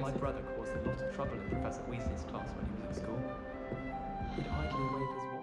My brother caused a lot of trouble in Professor Weasley's class when he was at school. He'd idly wave his wand.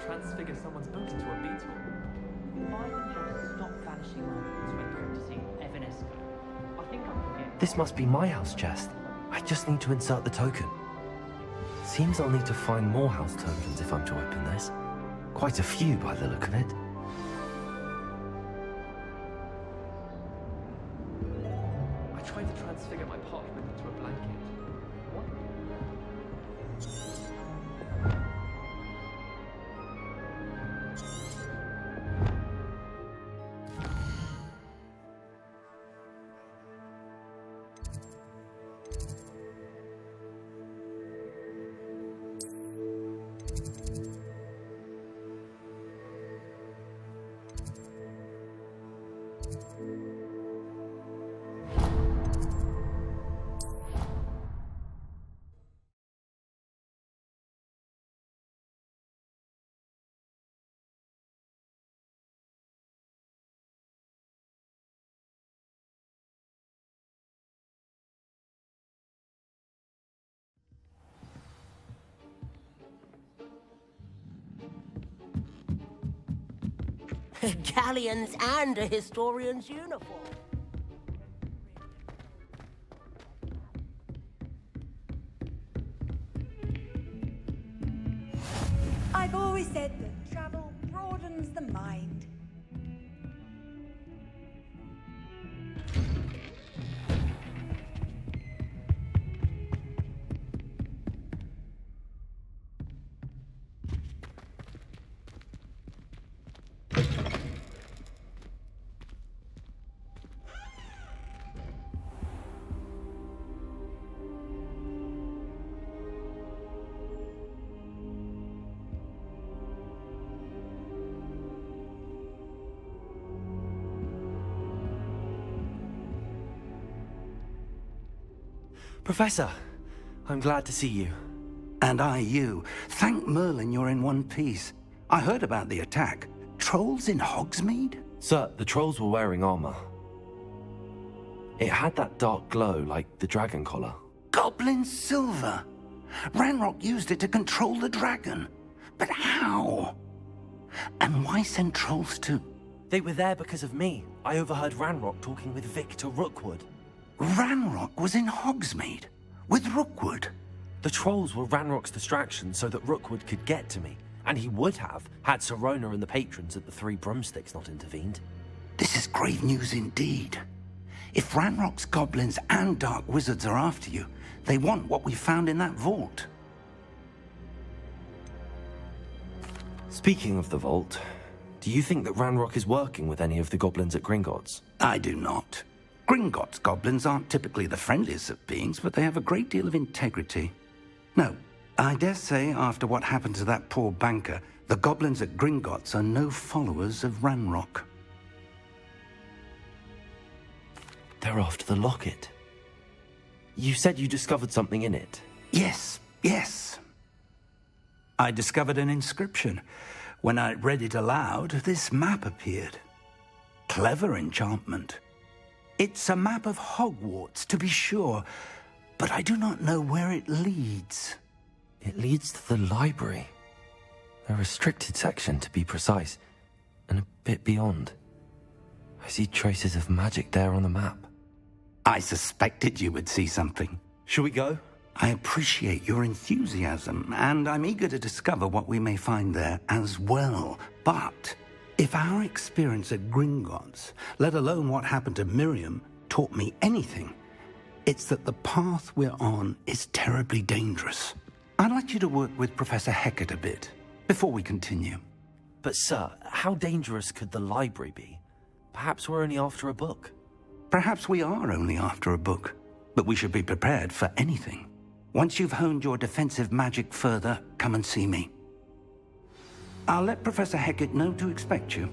Transfigure someone's boat into a beetle. Why didn't you just stop vanishing on to enter to see Evanesco? I think I'm forgetting. This must be my house chest. I just need to insert the token. Seems I'll need to find more house tokens if I'm to open this. Quite a few by the look of it. I tried to transfigure my parchment into a blanket. What? Galleons and a historian's uniform. I've always said that travel broadens the mind. Professor, I'm glad to see you. And I you. Thank Merlin you're in one piece. I heard about the attack. Trolls in Hogsmeade? Sir, the trolls were wearing armor. It had that dark glow like the dragon collar. Goblin silver! Ranrock used it to control the dragon. But how? And why send trolls to... They were there because of me. I overheard Ranrock talking with Victor Rookwood. Ranrock was in Hogsmeade? With Rookwood? The trolls were Ranrock's distraction so that Rookwood could get to me. And he would have, had Sirona and the patrons at the Three Broomsticks not intervened. This is grave news indeed. If Ranrock's goblins and dark wizards are after you, they want what we found in that vault. Speaking of the vault, do you think that Ranrock is working with any of the goblins at Gringotts? I do not. Gringotts goblins aren't typically the friendliest of beings, but they have a great deal of integrity. No, I dare say after what happened to that poor banker, the goblins at Gringotts are no followers of Ranrock. They're after the locket. You said you discovered something in it. Yes. I discovered an inscription. When I read it aloud, this map appeared. Clever enchantment. It's a map of Hogwarts, to be sure, but I do not know where it leads. It leads to the library. A restricted section, to be precise, and a bit beyond. I see traces of magic there on the map. I suspected you would see something. Shall we go? I appreciate your enthusiasm, and I'm eager to discover what we may find there as well. But if our experience at Gringotts, let alone what happened to Miriam, taught me anything, it's that the path we're on is terribly dangerous. I'd like you to work with Professor Hecat a bit before we continue. But sir, how dangerous could the library be? Perhaps we're only after a book. Perhaps we are only after a book, but we should be prepared for anything. Once you've honed your defensive magic further, come and see me. I'll let Professor Hecat know to expect you.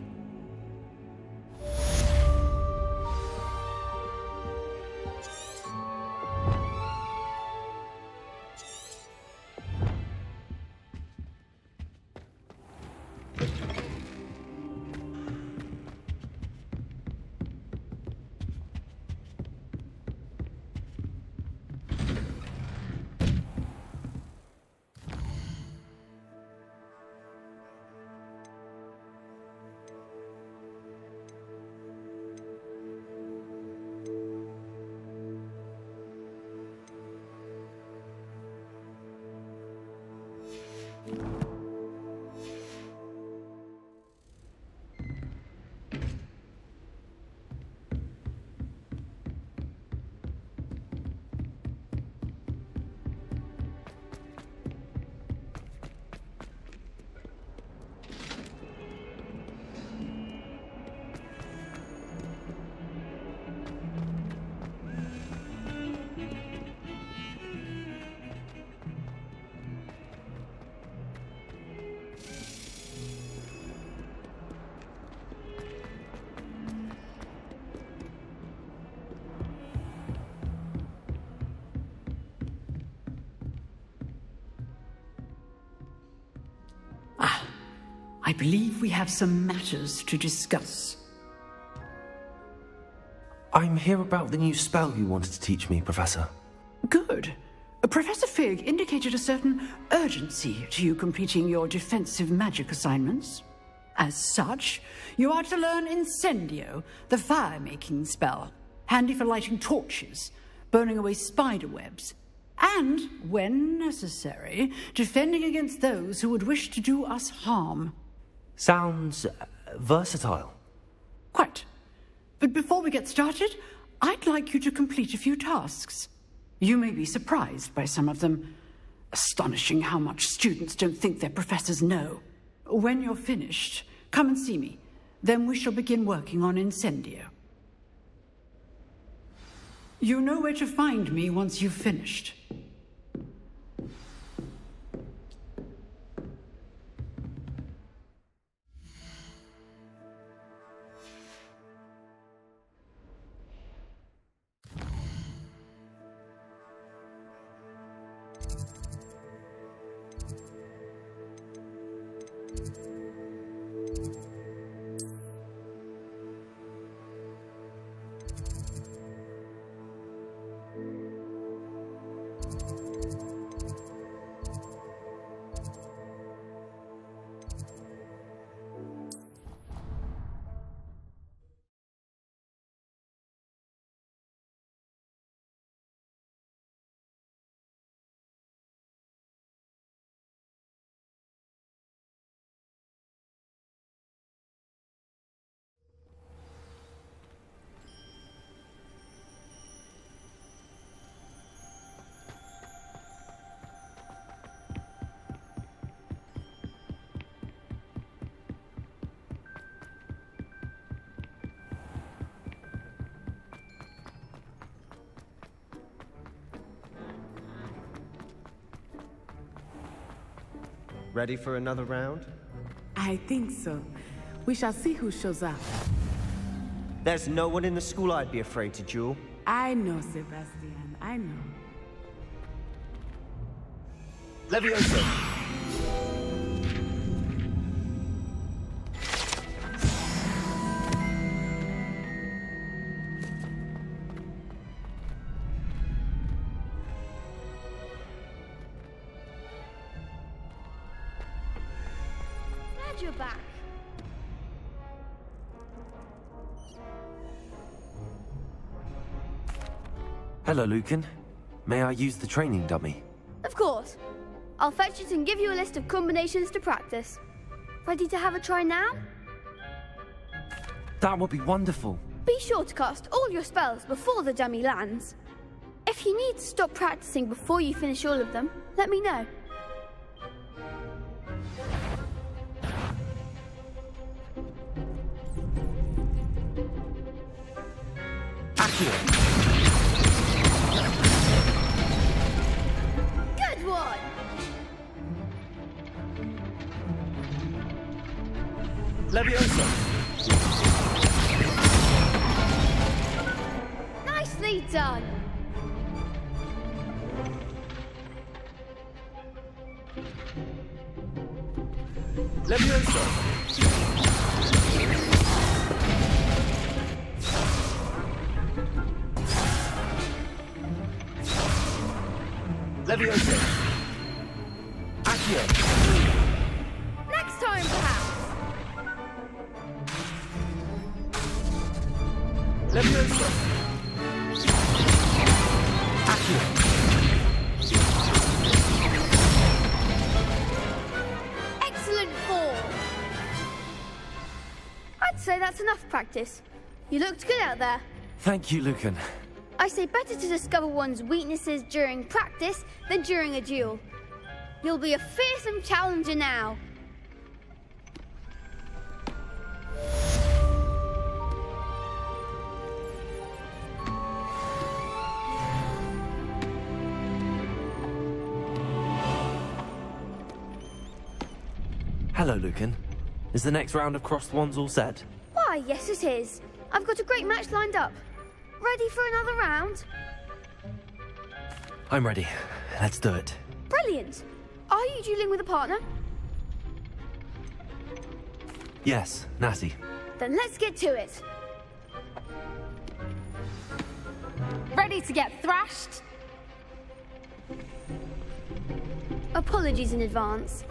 I believe we have some matters to discuss. I'm here about the new spell you wanted to teach me, Professor. Good. Professor Fig indicated a certain urgency to you completing your defensive magic assignments. As such, you are to learn Incendio, the fire-making spell, handy for lighting torches, burning away spider webs, and, when necessary, defending against those who would wish to do us harm. Sounds versatile. Quite. But before we get started, I'd like you to complete a few tasks. You may be surprised by some of them. Astonishing how much students don't think their professors know. When you're finished, come and see me. Then we shall begin working on Incendio. You know where to find me once you've finished. Ready for another round? I think so. We shall see who shows up. There's no one in the school I'd be afraid to duel. I know, Sebastian. I know. Levioso! Glad you're back. Hello, Lucan. May I use the training dummy? Of course. I'll fetch it and give you a list of combinations to practice. Ready to have a try now? That would be wonderful. Be sure to cast all your spells before the dummy lands. If you need to stop practicing before you finish all of them, let me know. Good one! Levioso! Nicely done! Levioso! Levioso! Accio! Next time, perhaps! Levioso! Accio! Excellent form! I'd say that's enough practice. You looked good out there. Thank you, Lucan. I say better to discover one's weaknesses during practice than during a duel. You'll be a fearsome challenger now. Hello, Lucan. Is the next round of crossed wands all set? Why, yes it is. I've got a great match lined up. Ready for another round? I'm ready. Let's do it. Brilliant. Are you dueling with a partner? Yes, Natty. Then let's get to it. Ready to get thrashed? Apologies in advance.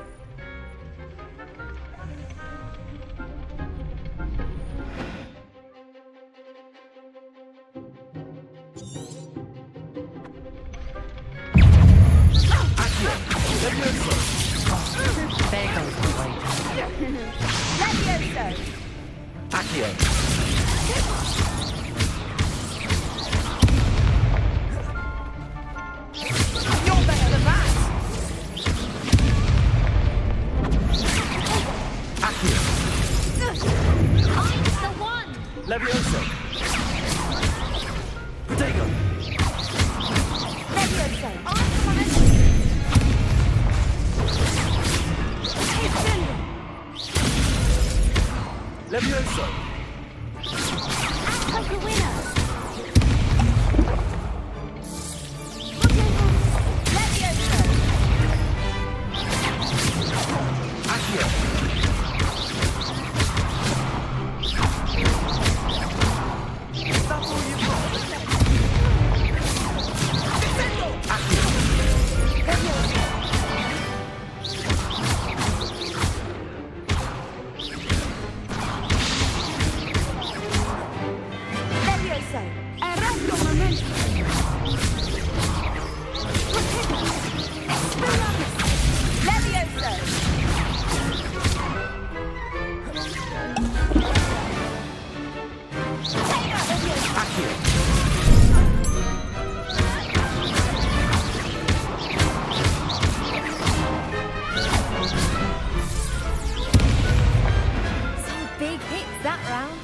There goes the way. Levioso! Accio! You're better than that! Accio! I'm the one! Levioso! Protego! Levioso! Levioso! Act like a winner! Levioso! Accio! Is that all you've got? Accio! Levioso! Errando momento! Levioso! Some big hits that round.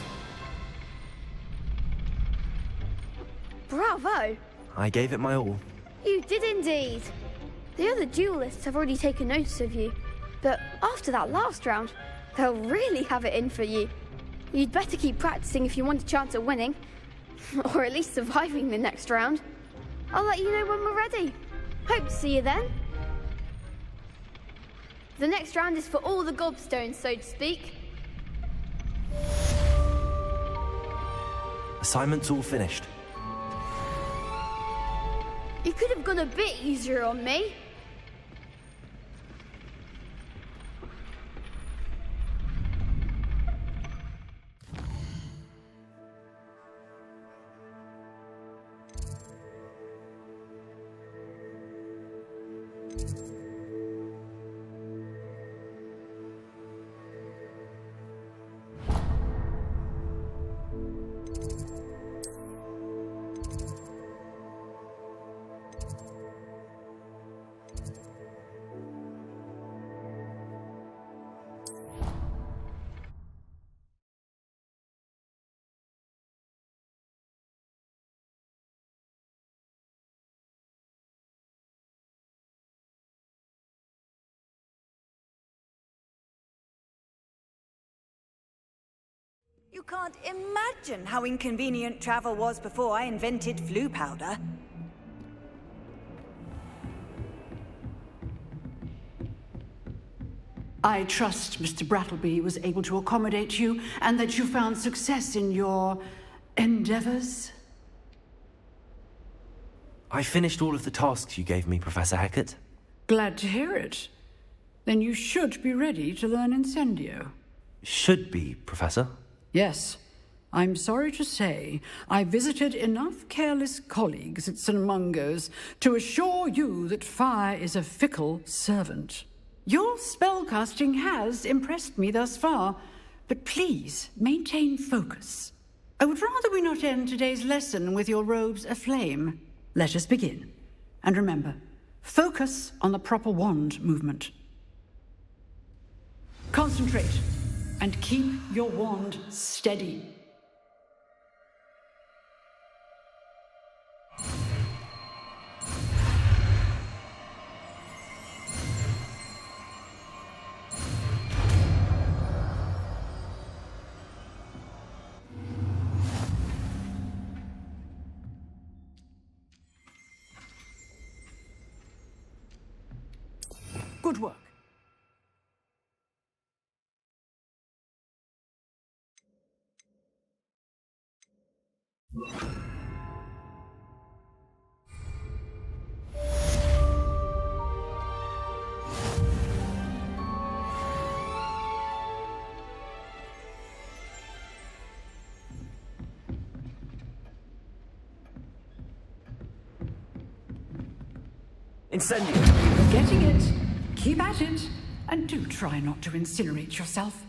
Bravo! I gave it my all. You did indeed. The other duelists have already taken notice of you, But after that last round, they'll really have it in for you. You'd better keep practicing if you want a chance at winning. Or at least surviving the next round. I'll let you know when we're ready. Hope to see you then. The next round is for all the gobstones, so to speak. Assignment's all finished. You could have gone a bit easier on me. You can't imagine how inconvenient travel was before I invented flu powder. I trust Mr. Brattleby was able to accommodate you and that you found success in your endeavors. I finished all of the tasks you gave me, Professor Hecat. Glad to hear it. Then you should be ready to learn Incendio. Should be, Professor. Yes. I'm sorry to say I visited enough careless colleagues at St. Mungo's to assure you that fire is a fickle servant. Your spellcasting has impressed me thus far, but please maintain focus. I would rather we not end today's lesson with your robes aflame. Let us begin. And remember, focus on the proper wand movement. Concentrate and keep your wand steady. Good work. Incendio! You're getting it. Keep at it. And do try not to incinerate yourself.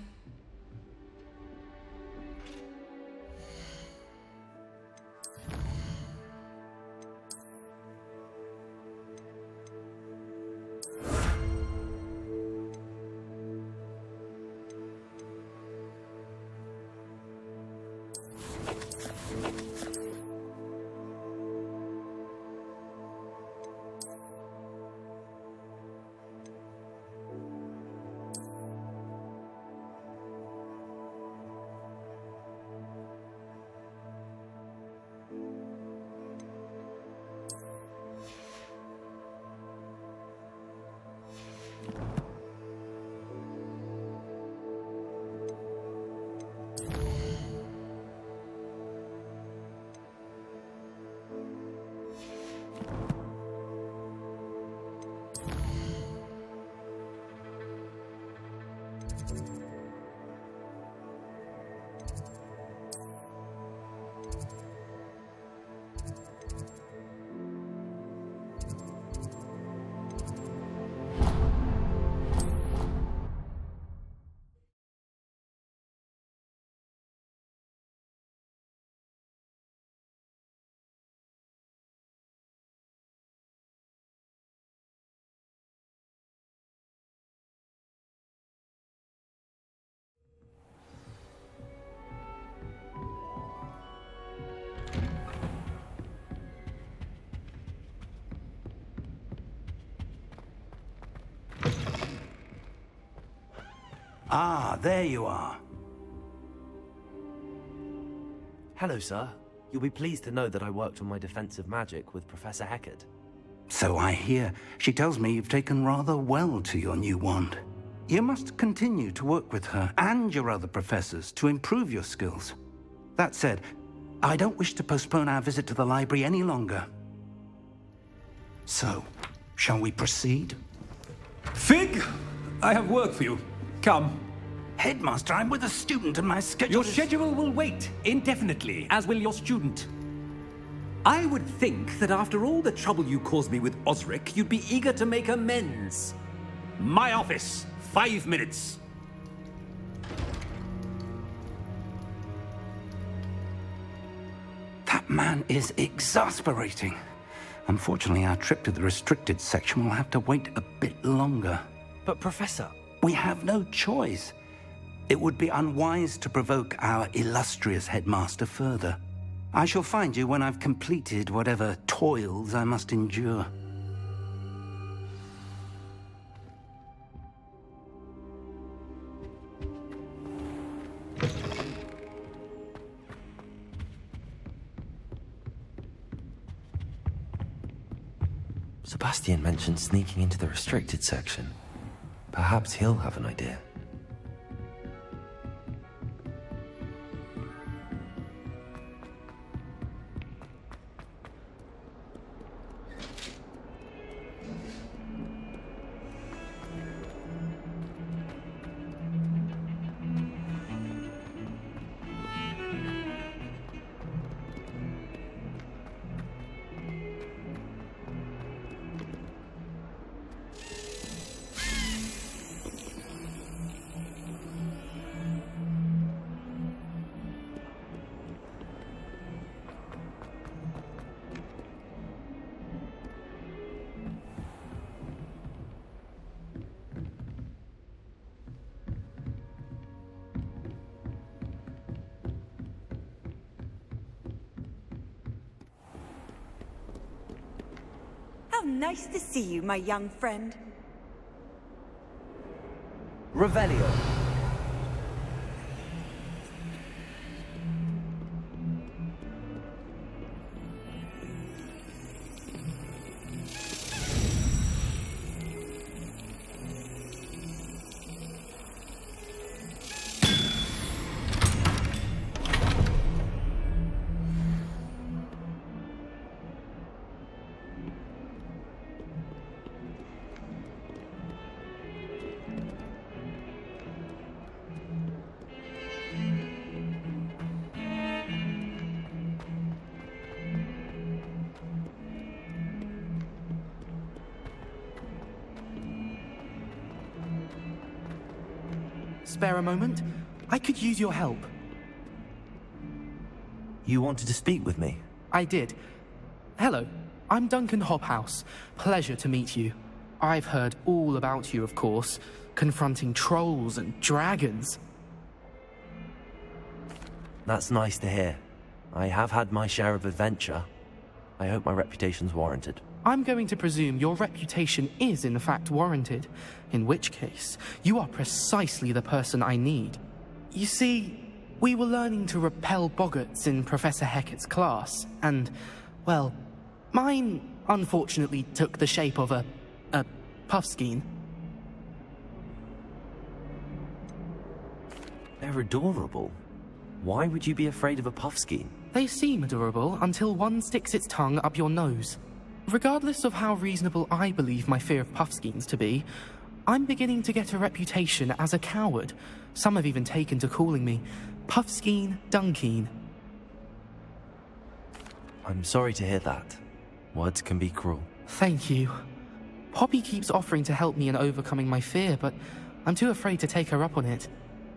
Ah, there you are. Hello, sir. You'll be pleased to know that I worked on my defensive magic with Professor Heckard. So I hear. She tells me you've taken rather well to your new wand. You must continue to work with her and your other professors to improve your skills. That said, I don't wish to postpone our visit to the library any longer. So, shall we proceed? Fig! I have work for you. Come. Headmaster, I'm with a student and my schedule Your schedule will wait indefinitely, as will your student. I would think that after all the trouble you caused me with Osric, you'd be eager to make amends. My office, 5 minutes. That man is exasperating. Unfortunately, our trip to the restricted section will have to wait a bit longer. But, Professor... We have no choice. It would be unwise to provoke our illustrious headmaster further. I shall find you when I've completed whatever toils I must endure. Sebastian mentioned sneaking into the restricted section. Perhaps he'll have an idea. How nice to see you, my young friend. Revelio. Spare a moment? I could use your help. You wanted to speak with me? I did. Hello, I'm Duncan Hobhouse. Pleasure to meet you. I've heard all about you, of course, confronting trolls and dragons. That's nice to hear. I have had my share of adventure. I hope my reputation's warranted. I'm going to presume your reputation is in fact warranted, in which case, you are precisely the person I need. You see, we were learning to repel boggarts in Professor Heckard's class, and, well, mine unfortunately took the shape of a puffskein. They're adorable. Why would you be afraid of a puffskein? They seem adorable until one sticks its tongue up your nose. Regardless of how reasonable I believe my fear of puffskeins to be, I'm beginning to get a reputation as a coward. Some have even taken to calling me Puffskein Dunkeen. I'm sorry to hear that. Words can be cruel. Thank you. Poppy keeps offering to help me in overcoming my fear, but I'm too afraid to take her up on it.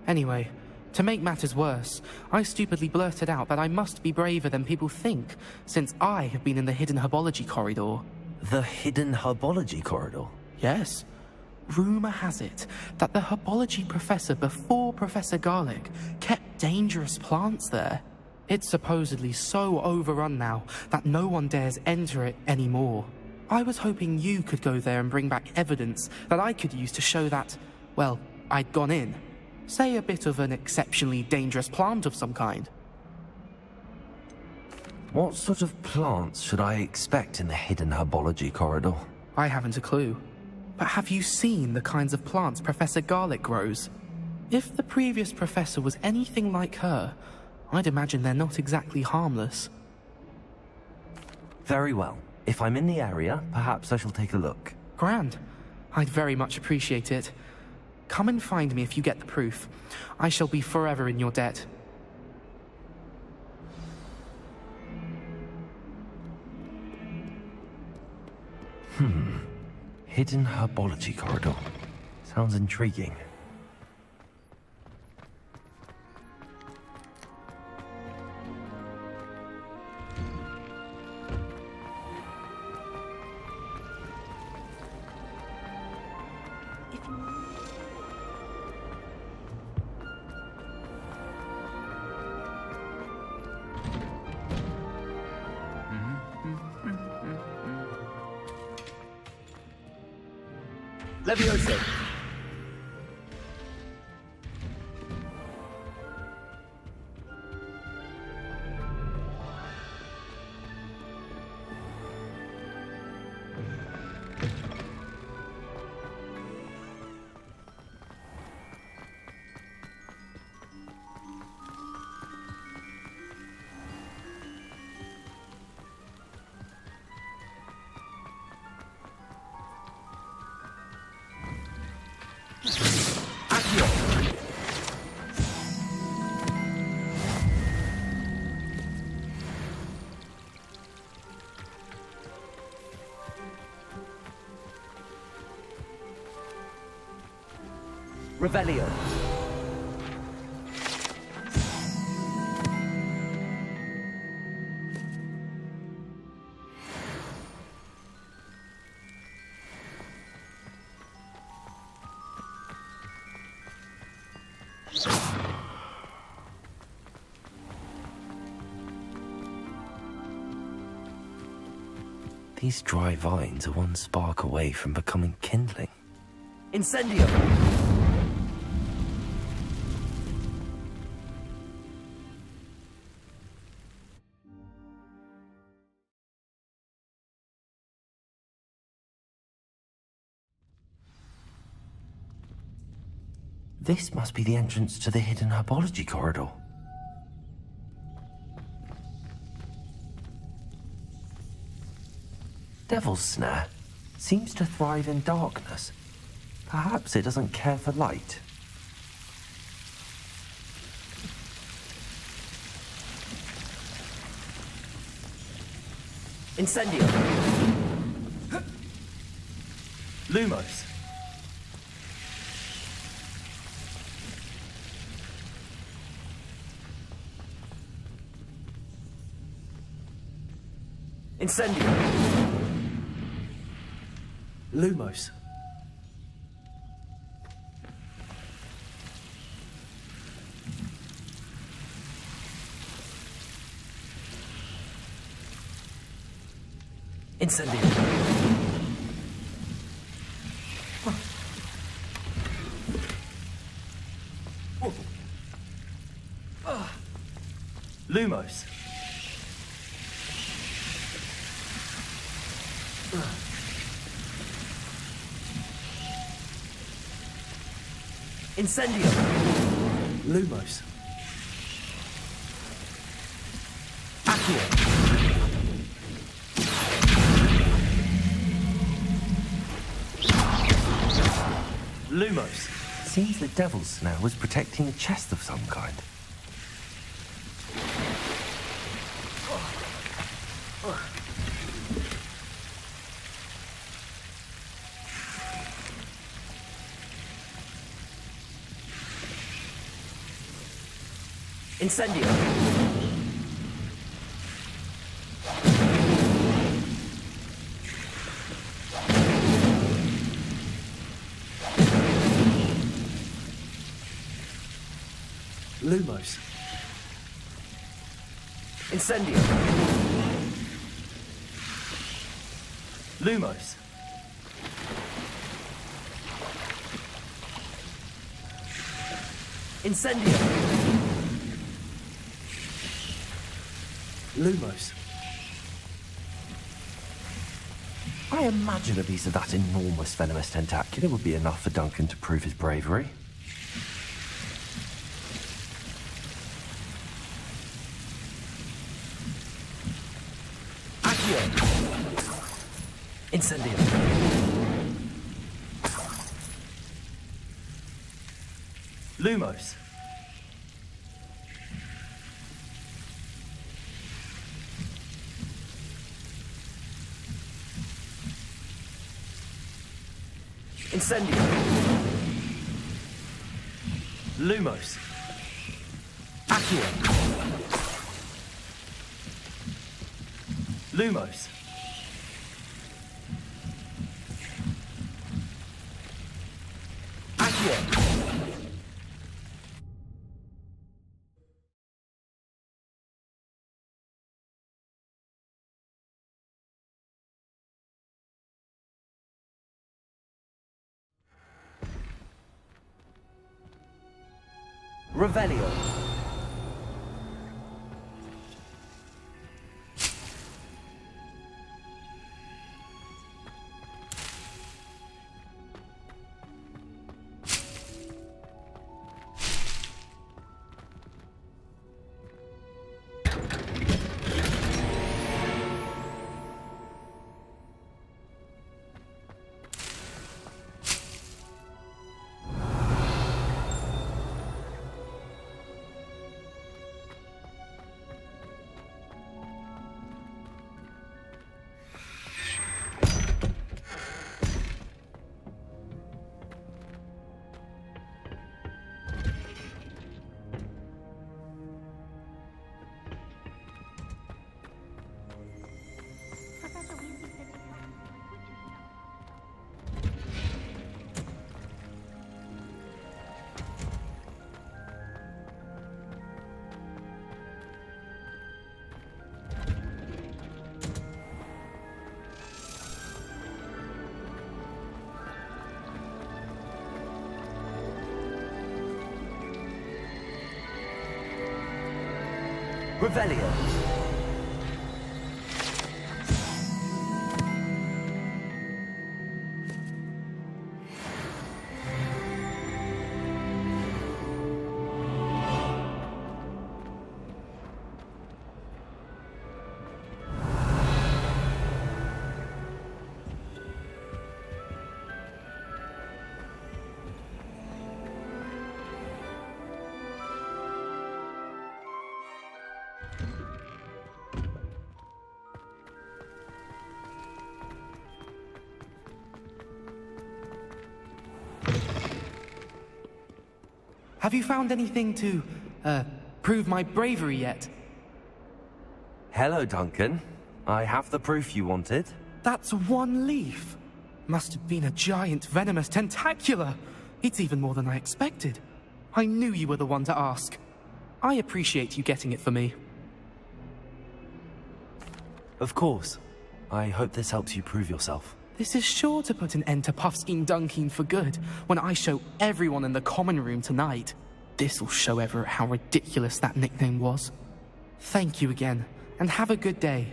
Anyway, to make matters worse, I stupidly blurted out that I must be braver than people think, since I have been in the hidden herbology corridor. The hidden herbology corridor? Yes. Rumour has it that the herbology professor before Professor Garlic kept dangerous plants there. It's supposedly so overrun now that no one dares enter it anymore. I was hoping you could go there and bring back evidence that I could use to show that, well, I'd gone in. Say a bit of an exceptionally dangerous plant of some kind. What sort of plants should I expect in the hidden herbology corridor? I haven't a clue. But have you seen the kinds of plants Professor Garlick grows? If the previous professor was anything like her, I'd imagine they're not exactly harmless. Very well. If I'm in the area, perhaps I shall take a look. Grand. I'd very much appreciate it. Come and find me if you get the proof. I shall be forever in your debt. Hidden herbology corridor. Sounds intriguing. Levioso. Revelio. These dry vines are one spark away from becoming kindling. Incendio. This must be the entrance to the hidden herbology corridor. Devil's Snare seems to thrive in darkness. Perhaps it doesn't care for light. Incendio. Lumos. Incendio. Lumos. Incendio. Lumos. Incendio. Lumos. Accio. Lumos. Seems the Devil's Snare was protecting a chest of some kind. Incendio. Lumos. Incendio. Lumos. Incendio! Lumos. I imagine a piece of that enormous venomous tentacular would be enough for Duncan to prove his bravery. Incendio. Lumos. Incendio. Lumos. Accio. Lumos. Revelio. Revelio. Have you found anything to, prove my bravery yet? Hello, Duncan. I have the proof you wanted. That's one leaf. Must have been a giant venomous tentacular. It's even more than I expected. I knew you were the one to ask. I appreciate you getting it for me. Of course. I hope this helps you prove yourself. This is sure to put an end to Puffskein Dunkeen for good when I show everyone in the common room tonight. This'll show Everett how ridiculous that nickname was. Thank you again, and have a good day.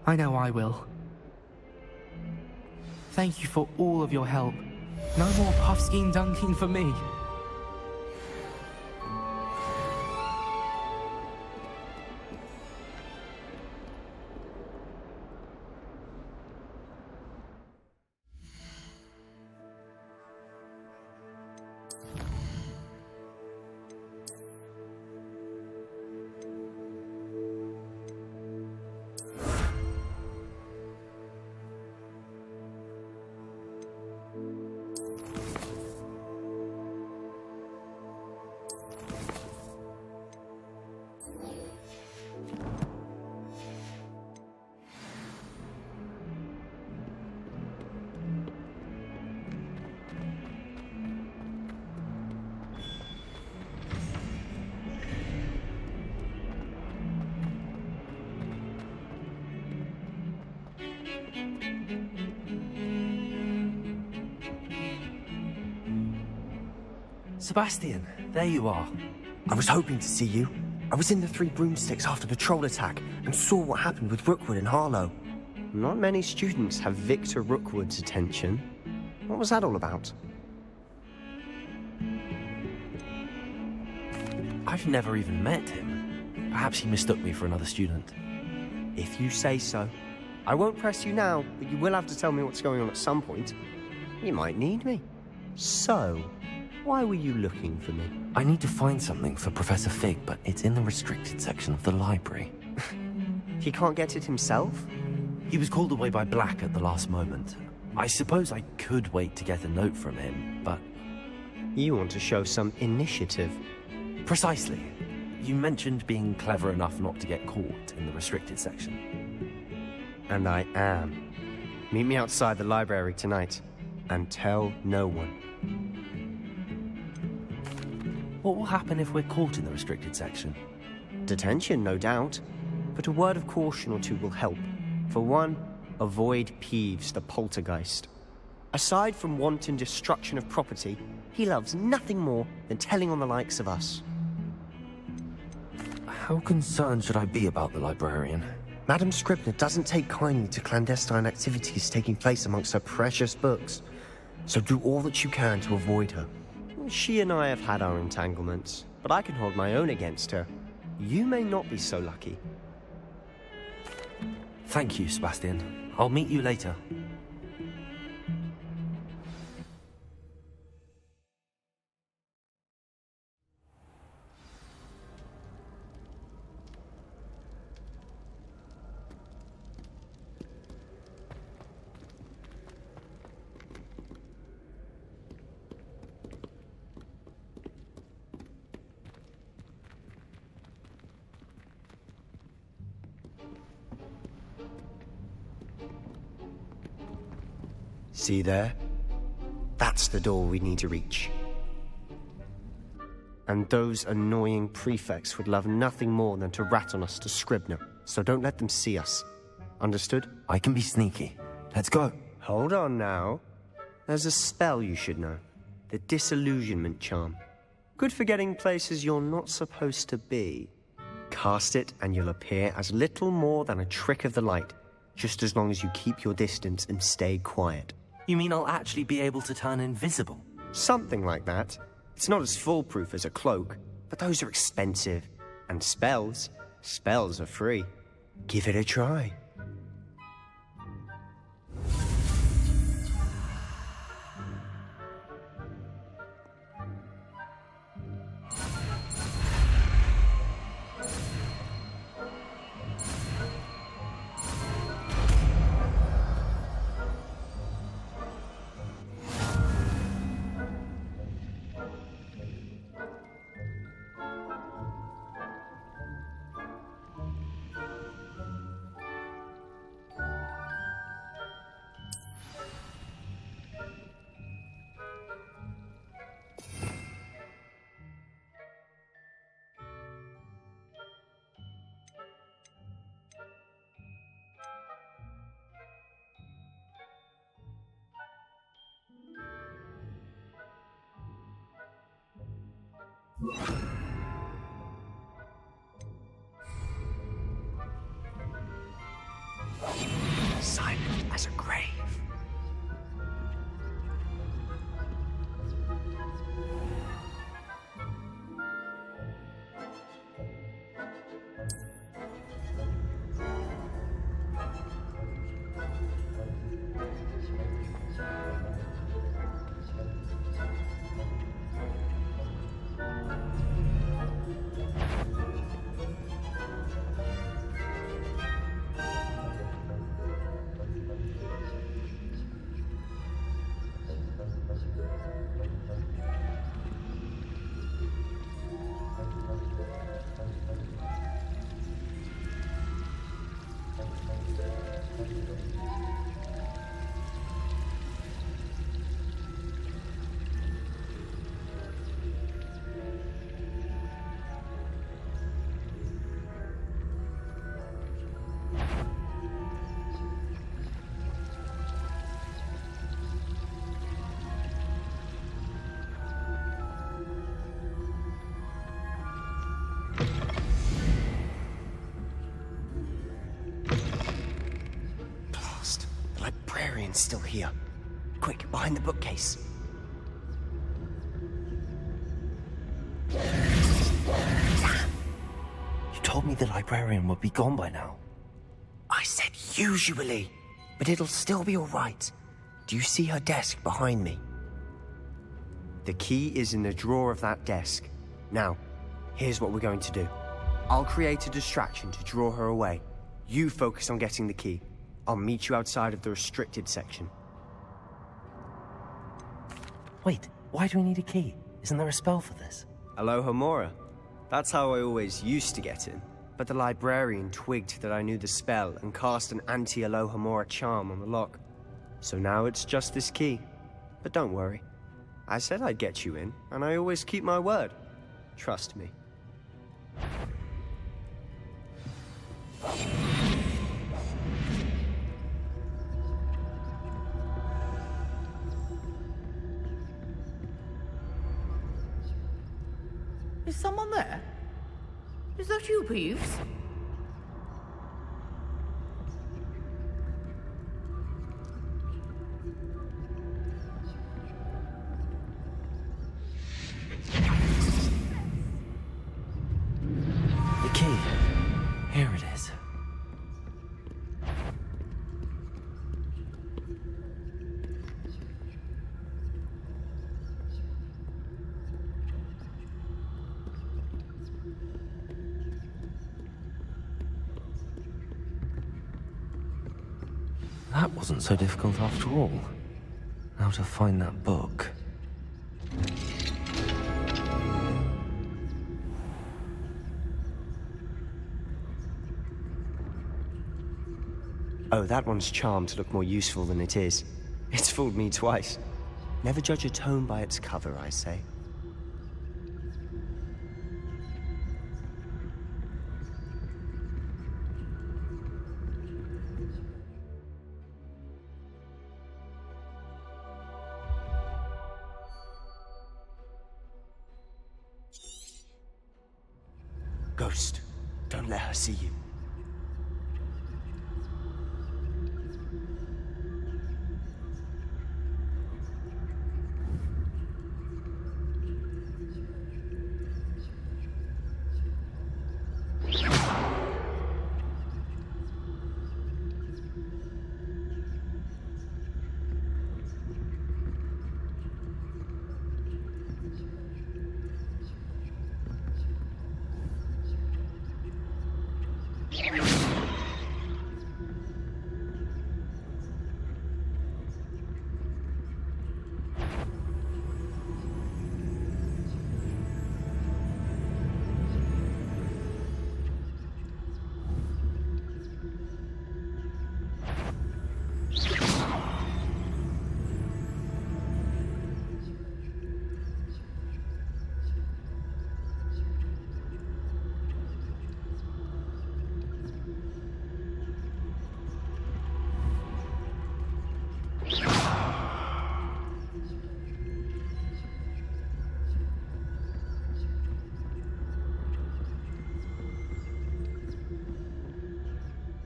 I know I will. Thank you for all of your help. No more Puffskein Dunkeen for me. Sebastian, there you are. I was hoping to see you. I was in the Three Broomsticks after the troll attack and saw what happened with Rookwood and Harlow. Not many students have Victor Rookwood's attention. What was that all about? I've never even met him. Perhaps he mistook me for another student. If you say so. I won't press you now, but you will have to tell me what's going on at some point. You might need me. So, why were you looking for me? I need to find something for Professor Fig, but it's in the restricted section of the library. He can't get it himself? He was called away by Black at the last moment. I suppose I could wait to get a note from him, but... You want to show some initiative. Precisely. You mentioned being clever enough not to get caught in the restricted section. And I am. Meet me outside the library tonight, and tell no one. What will happen if we're caught in the restricted section? Detention, no doubt. But a word of caution or two will help. For one, avoid Peeves, the poltergeist. Aside from wanton destruction of property, he loves nothing more than telling on the likes of us. How concerned should I be about the librarian? Madame Scribner doesn't take kindly to clandestine activities taking place amongst her precious books, so do all that you can to avoid her. She and I have had our entanglements, but I can hold my own against her. You may not be so lucky. Thank you, Sebastian. I'll meet you later. See there? That's the door we need to reach. And those annoying prefects would love nothing more than to rat on us to Scribner, so don't let them see us. Understood? I can be sneaky. Let's go. Hold on now. There's a spell you should know. The Disillusionment Charm. Good for getting places you're not supposed to be. Cast it and you'll appear as little more than a trick of the light, just as long as you keep your distance and stay quiet. You mean I'll actually be able to turn invisible? Something like that. It's not as foolproof as a cloak, but those are expensive. And spells are free. Give it a try. Silent as a grave. Merlin's still here. Quick, behind the bookcase. You told me the librarian would be gone by now. I said usually, but it'll still be all right. Do you see her desk behind me? The key is in the drawer of that desk. Now, here's what we're going to do. I'll create a distraction to draw her away. You focus on getting the key. I'll meet you outside of the restricted section. Wait, why do we need a key? Isn't there a spell for this? Alohomora. That's how I always used to get in. But the librarian twigged that I knew the spell and cast an anti-Alohomora charm on the lock. So now it's just this key. But don't worry. I said I'd get you in, and I always keep my word. Trust me. Is someone there? Is that you, Peeves? The key. Here it is. That wasn't so difficult after all. Now to find that book. Oh, that one's charmed to look more useful than it is. It's fooled me twice. Never judge a tome by its cover, I say. Ghost, don't let her see you.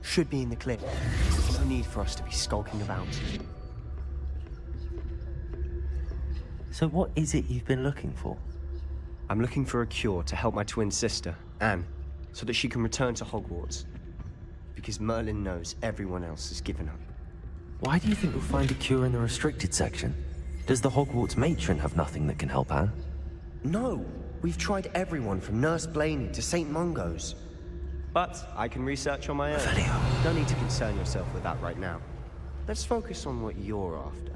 Should be in the clear. No need for us to be skulking about. So what is it you've been looking for? I'm looking for a cure to help my twin sister, Anne, so that she can return to Hogwarts. Because Merlin knows everyone else has given up. Why do you think we'll find a cure in the restricted section? Does the Hogwarts matron have nothing that can help Anne? No! We've tried everyone from Nurse Blaney to St. Mungo's. But I can research on my own. No need to concern yourself with that right now. Let's focus on what you're after.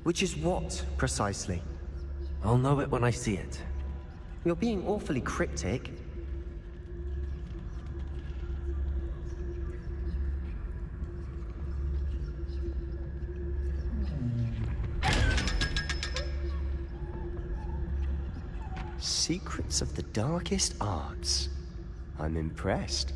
Which is what, precisely? I'll know it when I see it. You're being awfully cryptic. Secrets of the darkest arts. I'm impressed.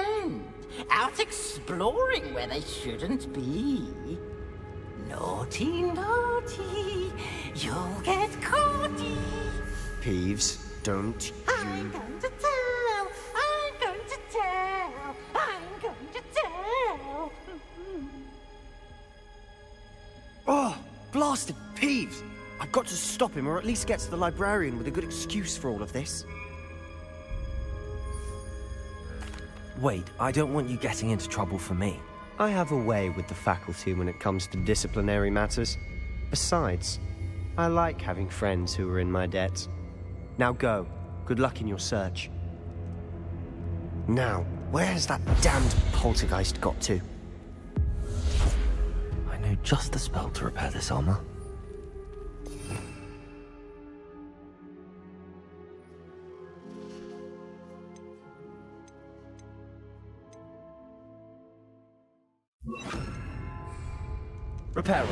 friend, out exploring where they shouldn't be. Naughty, naughty, you'll get caughty. Peeves, don't I'm going to tell, I'm going to tell, I'm going to tell. Oh, blasted Peeves! I've got to stop him, or at least get to the librarian with a good excuse for all of this. Wait, I don't want you getting into trouble for me. I have a way with the faculty when it comes to disciplinary matters. Besides, I like having friends who are in my debt. Now go. Good luck in your search. Now, where has that damned poltergeist got to? I know just the spell to repair this armor. Repairing.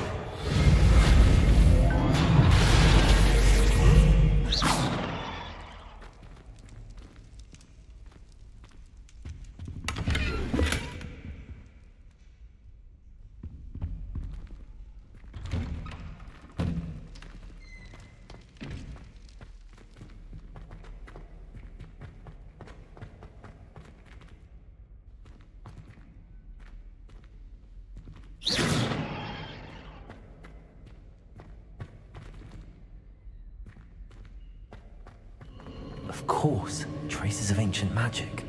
Of course, traces of ancient magic.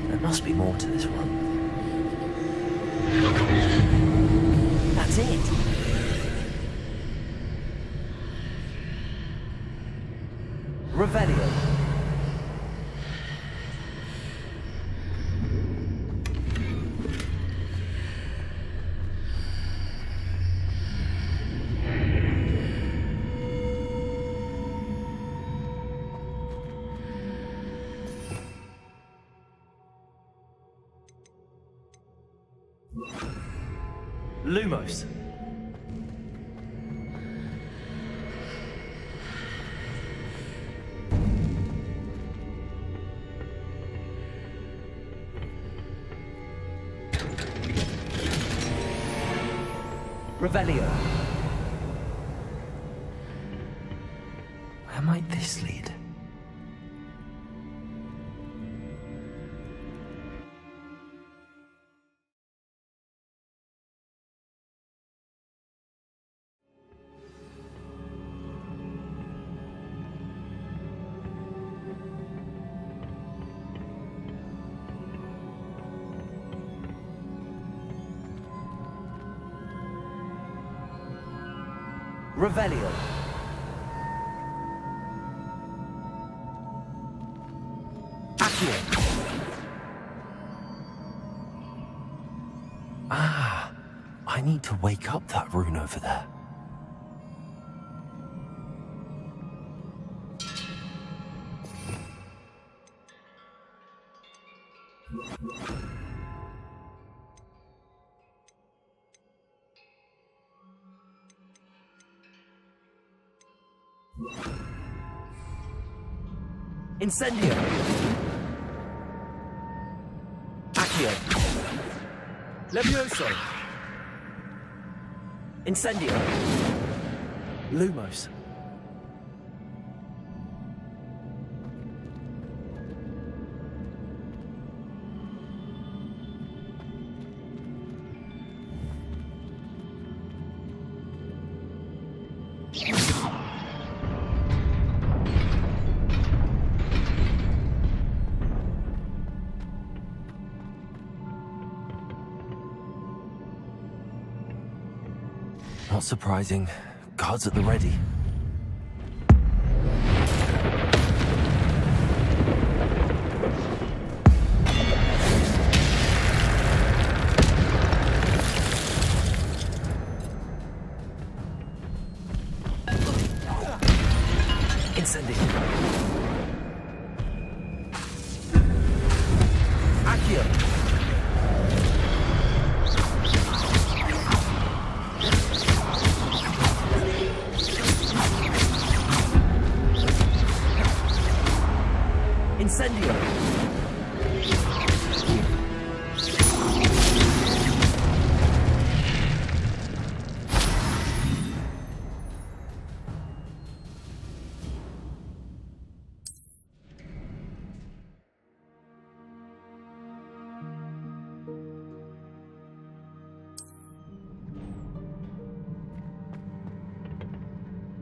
There must be more to this one. That's it! Revelio. Lumos. Revelio. Where might this lead? Revelio. Accio. Ah, I need to wake up that rune over there. Incendio. Accio. Levioso. Incendio. Lumos. Not surprising. Guards at the ready. Incendio. Accio.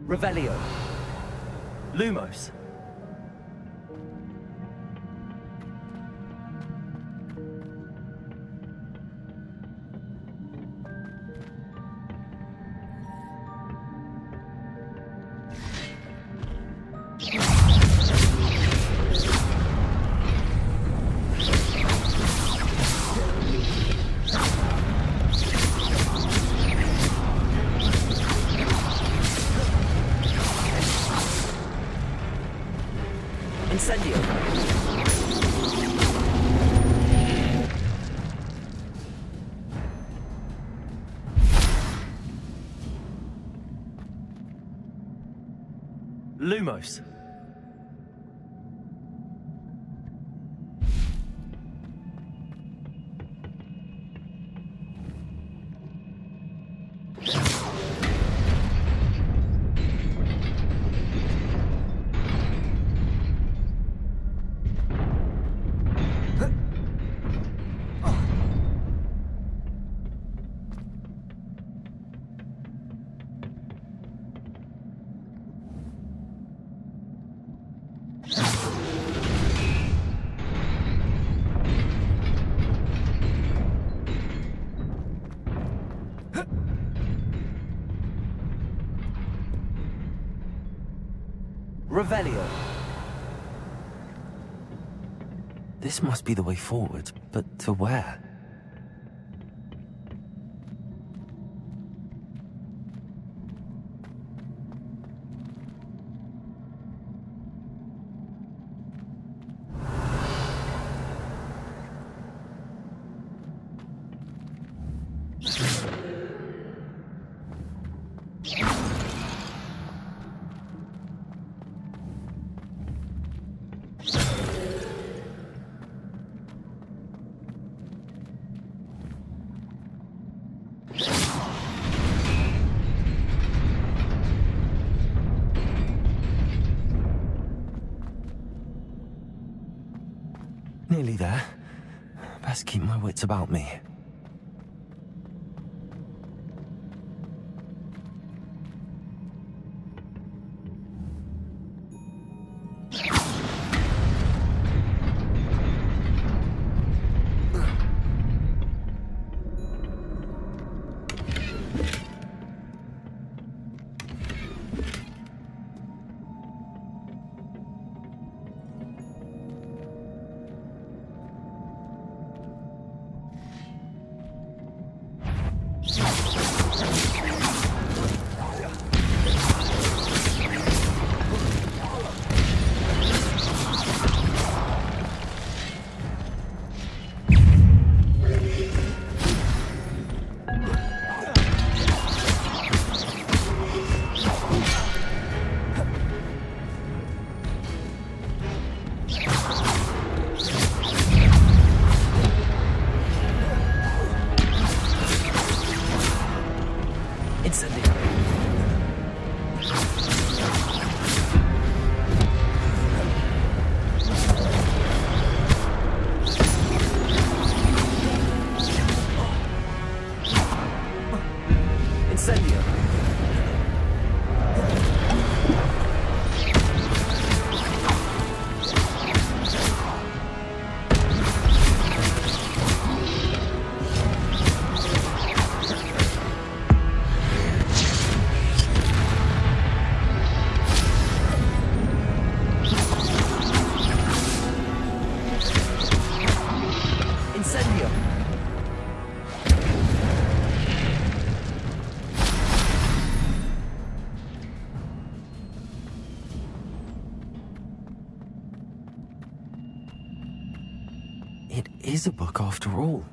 Revelio. Lumos. Incendio. Lumos. Revelio. This must be the way forward, but to where? Nearly there. Best keep my wits about me. It is a book after all.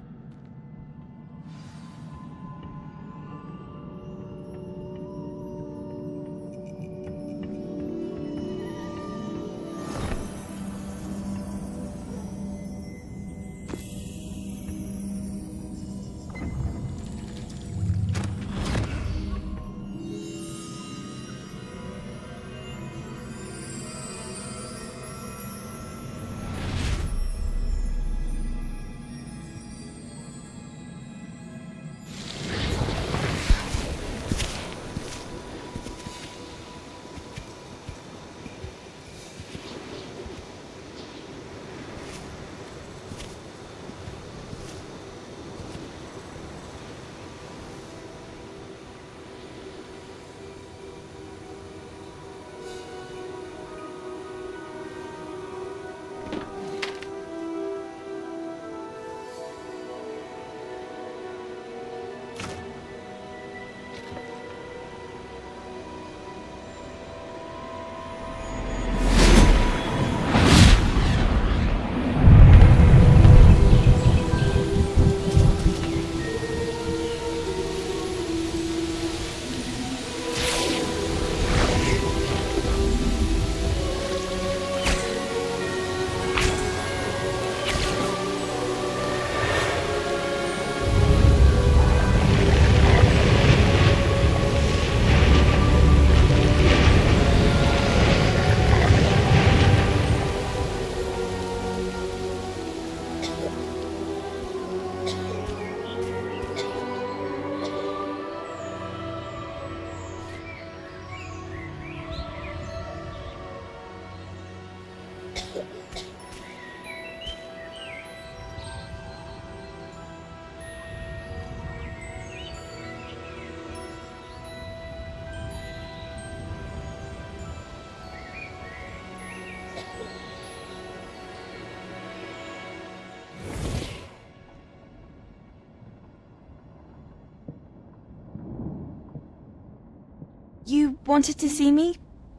You wanted to see me?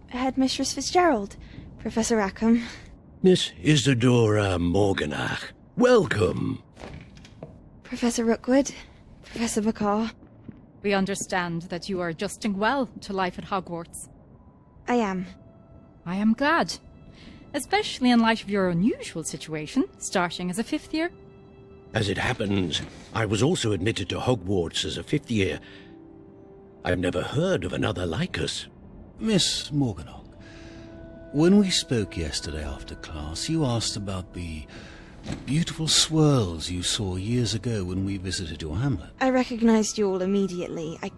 Headmistress Fitzgerald, Professor Rackham. Miss Isadora Morganach, welcome. Professor Rookwood, Professor Bakar. We understand that you are adjusting well to life at Hogwarts. I am. I am glad. Especially in light of your unusual situation, starting as a 5th year. As it happens, I was also admitted to Hogwarts as a 5th year. I've never heard of another like us. Miss Morganach, when we spoke yesterday after class, you asked about the beautiful swirls you saw years ago when we visited your hamlet. I recognized you all immediately. I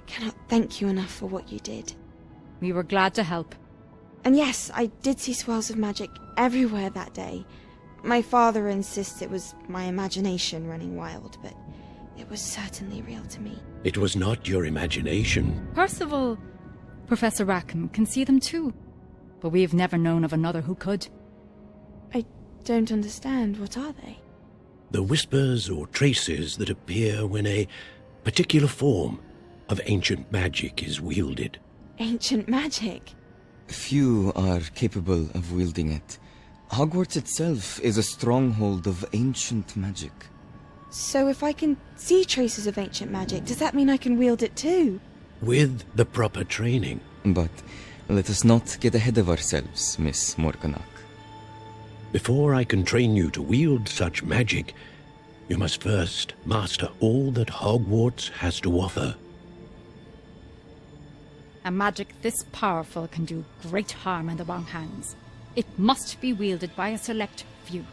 cannot thank you enough for what you did. We were glad to help. And yes, I did see swirls of magic everywhere that day. My father insists it was my imagination running wild, but it was certainly real to me. It was not your imagination. Percival, Professor Rackham can see them too, but we have never known of another who could. I don't understand. What are they? The whispers or traces that appear when a particular form of ancient magic is wielded. Ancient magic? Few are capable of wielding it. Hogwarts itself is a stronghold of ancient magic. So if I can see traces of ancient magic, does that mean I can wield it too? With the proper training. But let us not get ahead of ourselves, Miss Morganach. Before I can train you to wield such magic, you must first master all that Hogwarts has to offer. A magic this powerful can do great harm in the wrong hands. It must be wielded by a select few.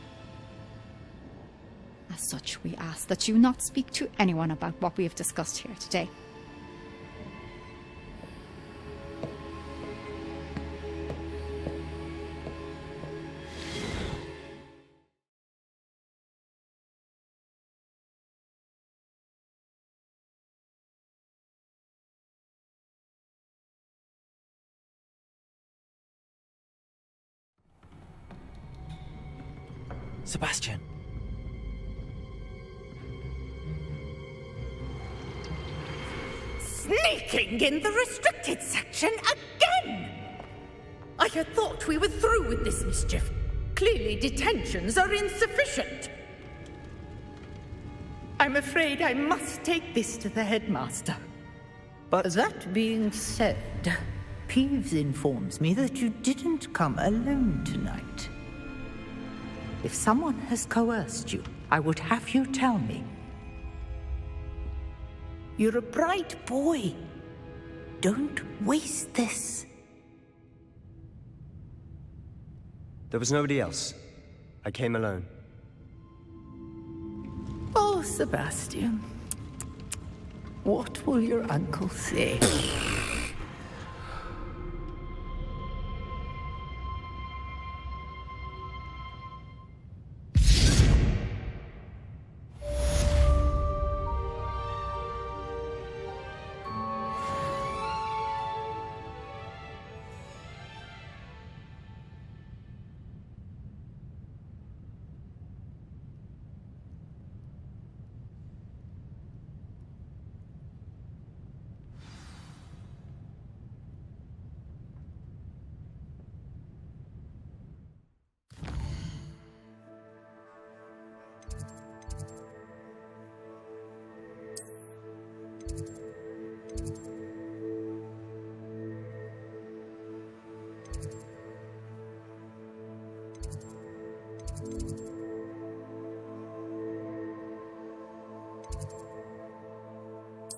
As such, we ask that you not speak to anyone about what we have discussed here today. Sebastian. Sneaking in the restricted section again! I had thought we were through with this mischief. Clearly detentions are insufficient. I'm afraid I must take this to the headmaster. But that being said, Peeves informs me that you didn't come alone tonight. If someone has coerced you, I would have you tell me. You're a bright boy. Don't waste this. There was nobody else. I came alone. Oh, Sebastian. What will your uncle say?